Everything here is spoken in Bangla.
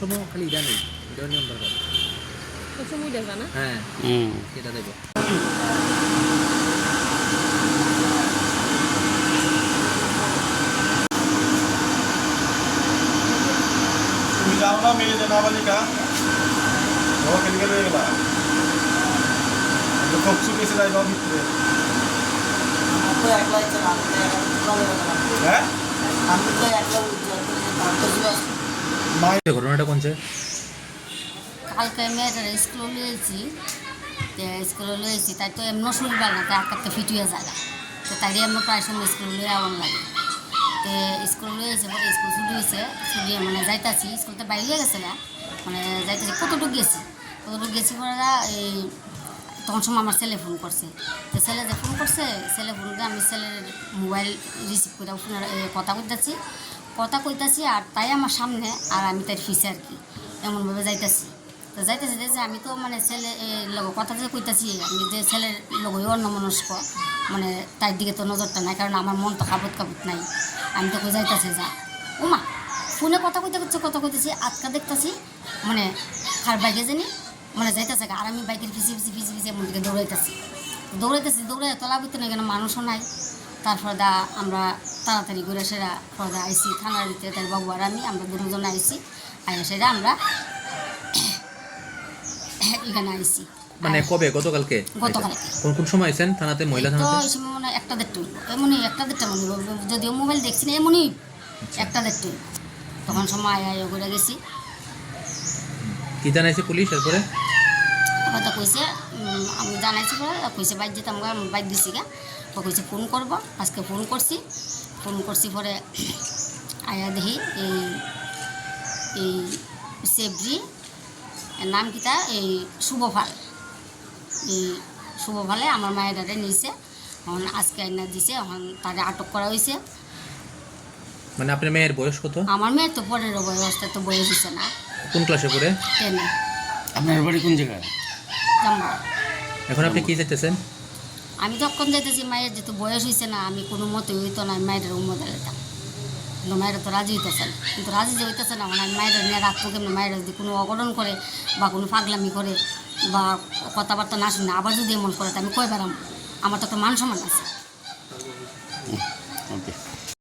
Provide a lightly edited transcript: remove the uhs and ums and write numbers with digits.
সময় খালি এটা নেই, এটাও নিয়ম দরকার। সময় দেখা না? হ্যাঁ, এটা দেবো। তুমি যাও না মেয়ে যে নাবালিকা ও কেন গেলে গেলা খুব চুকেছে যাই যাও ভিতরে হ্যাঁ ঘটনাটা কোনছে? কালকে মেয়েটার স্কুলে লয়েছি, স্কুলে লয়েছি তাই তো এমন শরীর ভালো না, তাই একটা ফিট হয়ে যায়। তো তাই এমন প্রায় সময় স্কুলে লয়ে এমন লাগে। তো স্কুলে লয়েছে পরে স্কুল ছুটি হয়েছে, ছুটি মানে যাইতেছি স্কুলতে বাইরে গেছে না, মানে যাইতেছি কতটুকু গেছি পরে এই তখন সময় আমার ছেলে ফোন করছে। তো ছেলে যে ফোন করছে, ছেলে ফোন করে আমি ছেলের মোবাইল রিসিভ করে কথা কইতাছি আর তাই আমার সামনে আর আমি তার ফিসে আর কি এমনভাবে যাইতেছি। তো যাইতেছি আমি তো মানে ছেলে কথা যে কইতাছি, আমি যে ছেলের লগই অন্যমনস্ক, মানে তার দিকে তো নজরটা নাই, কারণ আমার মন তো কাবুত নাই। আমি তো যাইতেছি যা ওমা ফোনে কথা কইতেছি আজকা দেখতেছি মানে খার বাইকে জানি মানে যাইতেছে, আর আমি বাইকের পিছিয়ে এমন দিকে দৌড়াইতেছি তলা বুঝতে না কেন মানুষও নাই। তারপর আমরা তাড়াতাড়ি করে সেরা পরে আইসি থানার ভিতরে, তার বাবু আর আমরা দুজন আইসি, সেটা আমরা এখানে আইসি। মানে কবে? গতকালকে? কোন সময় আইছেন থানাতে? মহিলা থানাতে তো এই সময় মনে 1:30 এমনই 1:30 মনে, যদিও মোবাইল দেখছি না, এমনই 1:30 তখন সময় ঘুরে গেছি। কি জানাইছে পুলিশ? এরপরে কথা কইছে আমি জানাইছি, পরে কইছে বাইক যেতে আমরা বাইক দিছি গা, ও কইছে ফোন করব। আজকে ফোন করছি পরে আয়া দেখি এই সেবরি নাম কিতা এই শুভফালে আমার মায়ের দাদা নিয়েছে, এখন আজকে আইনা দিছে, এখন তারে আটক করা হয়েছে। মানে আপনার মেয়ের বয়স কত? আমার মেয়ের তো 15 বয়স, তো বয়স দিছে না। কোন ক্লাসে পড়ে? 10। আপনার বাড়ি কোন জায়গায়? জাম্বা। এখন আপনি কি চাইতেছেন? আমি যখন যাইতেছি মায়ের যেহেতু বয়স হয়েছে না, আমি কোনো মতে হইতো না মায়ের উম্মত দিতাম, কিন্তু মায়েরা তো রাজি হইতেছে না। কিন্তু রাজি যে হইতেছে না, মানে আমি মায়েরা নিয়ে রাখবো কেমন? মায়েরা যদি কোনো অঘটন করে বা কোনো পাগলামি করে বা কথাবার্তা না শুনে আবার যদি এমন করে, তো আমি কই বেড়াম? আমার তো একটা মান সম্মান আছে। ওকে।